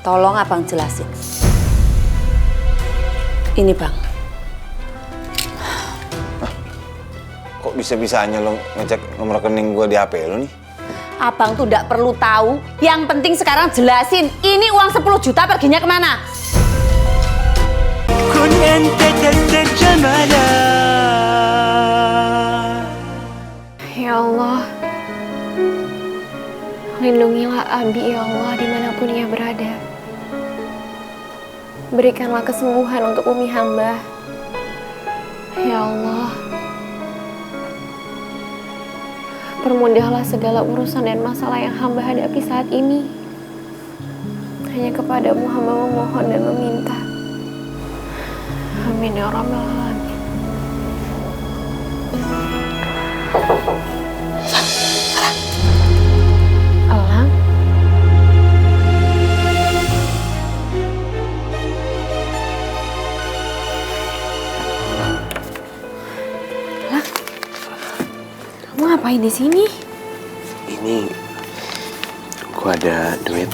Tolong abang jelasin. Ini bang. Hah? Kok bisa-bisanya lo ngecek nomor rekening gue di HP lo nih? Abang tuh gak perlu tahu. Yang penting sekarang jelasin. Ini uang 10 juta perginya kemana? Kun ente jamala. Ya Allah, lindungilah Abi ya Allah dimanapun ia berada. Berikanlah kesembuhan untuk Umi hamba. Ya Allah, permudahlah segala urusan dan masalah yang hamba hadapi saat ini. Hanya kepadamu hamba memohon dan meminta. Amin ya Rabbal Alamin. Elang? Lah, kamu ngapain di sini? Ini gua ada duit,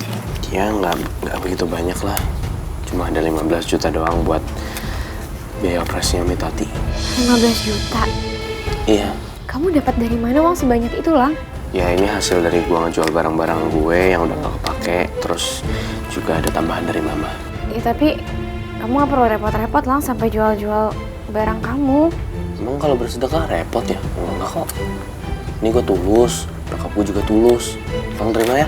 ya nggak begitu banyak lah, cuma ada 15 juta doang buat biaya operasinya Umi Tati. 15 juta? Iya. Kamu dapat dari mana uang sebanyak itu, Lang? Ya ini hasil dari gua ngejual barang-barang gue yang udah gak kepake, terus juga ada tambahan dari mama. Ya tapi kamu gak perlu repot-repot, Lang, sampai jual-jual barang kamu. Emang kalau bersedekah repot ya? Enggak kok. Ini gue tulus, bokap gue juga tulus. Tolong terima ya.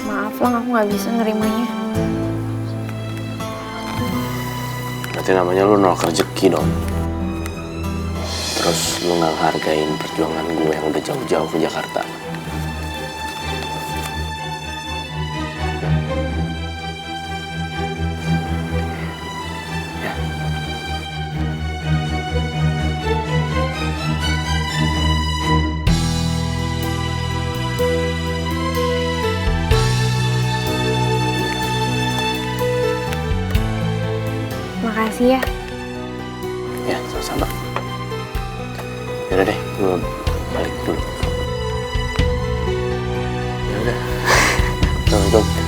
Maaf, Lang, aku gak bisa nerimanya. Berarti namanya lu nolak rezeki dong. Terus lu gak hargain perjuangan gue yang udah jauh-jauh ke Jakarta. Ya. Makasih ya. Ya, sama-sama. Yaudah deh, gue balik dulu. Yaudah. Assalamualaikum.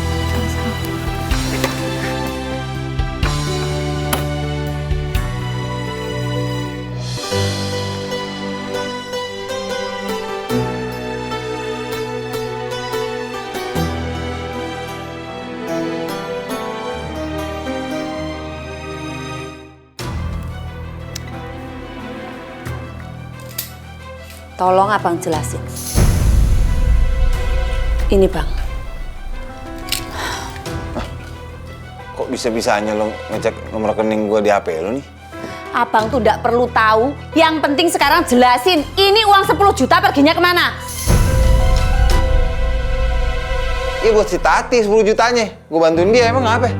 Tolong abang jelasin. Ini bang. Hah? Kok bisa-bisanya lo ngecek nomor rekening gue di HP lo nih? Abang tuh gak perlu tahu. Yang penting sekarang jelasin. Ini uang 10 juta perginya kemana? Iya buat si Tati 10 jutanya. Gue bantuin dia, emang apa?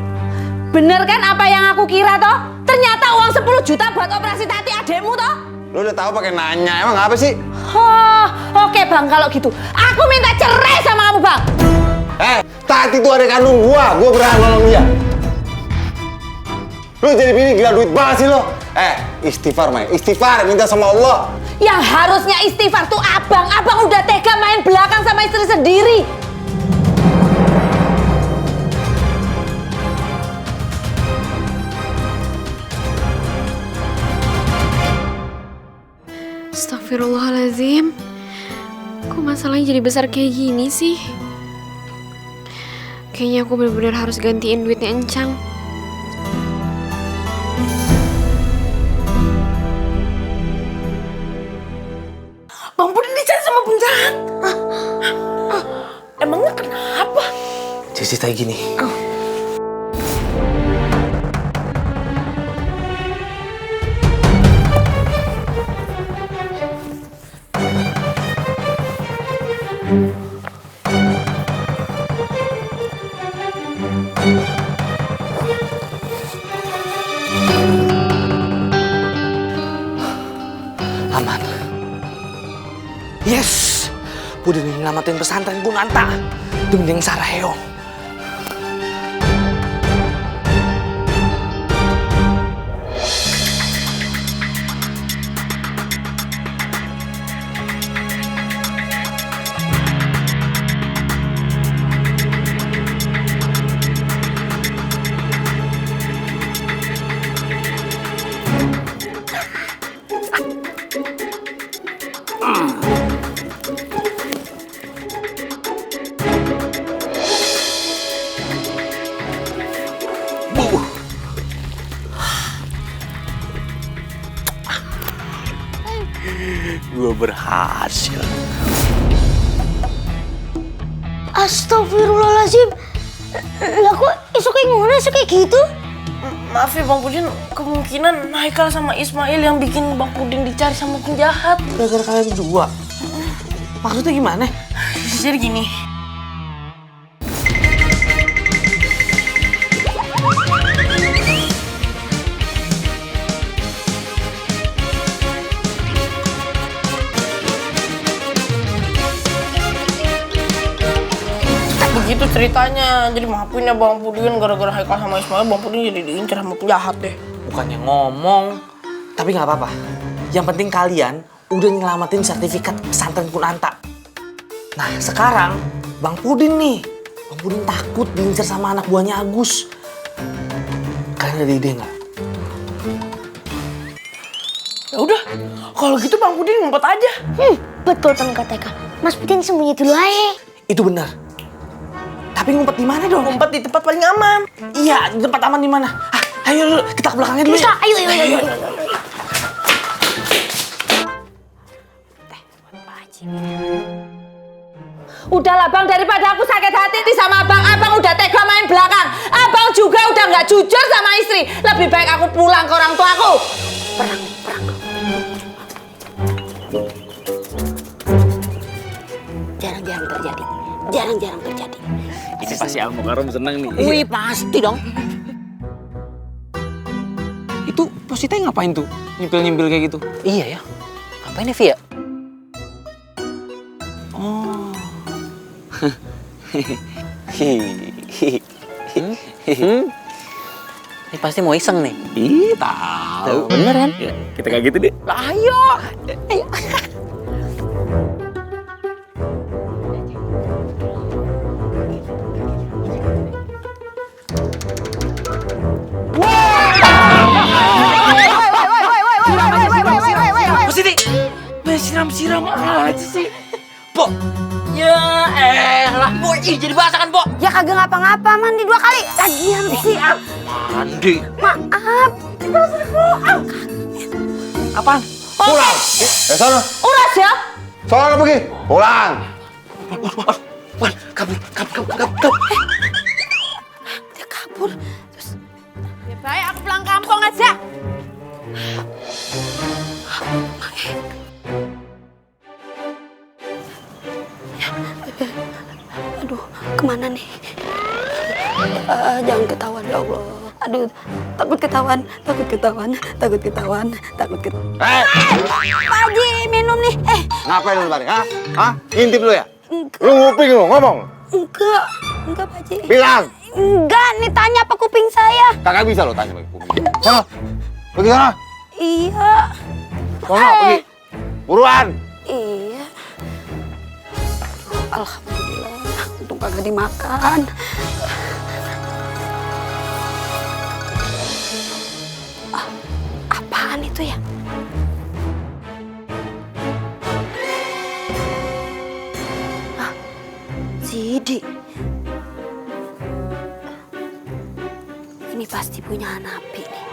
Bener kan apa yang aku kira toh? Ternyata uang 10 juta buat operasi Tati adekmu toh? Lo udah tahu pakai nanya, emang apa sih? Oh, oke bang kalau gitu. Aku minta cerai sama kamu bang. Tati itu adik kandung gue berhak nolong dia. Lo jadi bini gila duit banget sih lo. Istighfar Mai, istighfar, minta sama Allah. Yang harusnya istighfar tuh abang. Abang udah tega main belakang sama istri sendiri. Astagfirullahaladzim. Kok masalahnya jadi besar kayak gini sih? Kayaknya aku benar-benar harus gantiin duitnya Encang. Bang Pudin dicari sama penjahat. Emangnya kenapa? Cici kayak gini. Aman. Yes, udah nyelamatin pesantren Kunanta demi yang Saraheo. berhasil. Astagfirullahaladzim. Lah kok isu kayak ngono sih kayak gitu? Maaf ya Bang Pudin, kemungkinan Haikal sama Ismail yang bikin Bang Pudin dicari sama penjahat. Gara-gara kalian berdua. Maksudnya gimana? Jadi gini. Begitu ceritanya. Jadi maafin ya Bang Pudin, gara-gara Haikal sama Ismail, Bang Pudin jadi diincar sama penjahat deh. Bukannya ngomong, tapi nggak apa-apa. Yang penting kalian udah nyelamatin sertifikat pesantren Kunanta. Nah sekarang Bang Pudin nih, Bang Pudin takut diincar sama anak buahnya Agus. Kalian ada ide nggak? Ya udah, kalau gitu Bang Pudin ngumpet aja. Betul kan kata Eka. Mas Pudin sembunyi dulu aja. Itu benar. Tapi ngumpet di mana dong? Ngumpet di tempat paling aman. Iya, di tempat aman di mana? Ayo dulu, kita ke belakangnya dulu. Bisa, Ya. ayo. Udahlah bang, daripada aku sakit hati nih sama abang udah tega main belakang. Abang juga udah nggak jujur sama istri. Lebih baik aku pulang ke orang tuaku. Perang. Jarang-jarang terjadi. Ini pasti Al Mukarram seneng nih. Wih, pasti dong. Itu Positi ngapain tuh? Nyempil-nyempil kayak gitu? Iya ya. Ngapain ya, Via? Oh. Ini pasti mau iseng nih. Ih, tahu. Bener kan? Ya, kita kayak gitu deh. Ayo. Positi, main siram-siram aja sih. Bo, Ya elah, jadi basah kan, Bo? Ya kagak ngapa-ngapa, mandi 2 kali. Lagian sih. mandi. Maaf. Apaan? Pulang. Sana. Uras ya. Sana pergi. Pulang. Wan, kabur. Dia kabur. Terus Ya baik, aku pulang kampung aja. aduh, kemana nih? Jangan ketahuan ya Allah. Aduh, takut ketahuan. Pak Haji, minum nih. Ngapain lu balik? Hah? Ngintip lu ya? Enggak, Lu nguping lu, ngomong. enggak Pak Haji. Bilang. Enggak, nih tanya apa kuping saya. Kagak bisa lo tanya pakai kuping. Sana. Pergi sana. Iya. Sana, pergi. Buruan. Iya. Alhamdulillah, untung kagak dimakan. Apaan itu ya? Sidi. Ini pasti punya Hanapi nih.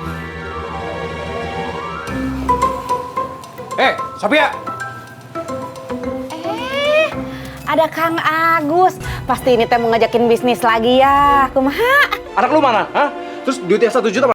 Sophia. Ada Kang Agus. Pasti ini teh mau ngajakin bisnis lagi ya. Kumaha? Anak lu mana? Hah? Terus duit yang 1 juta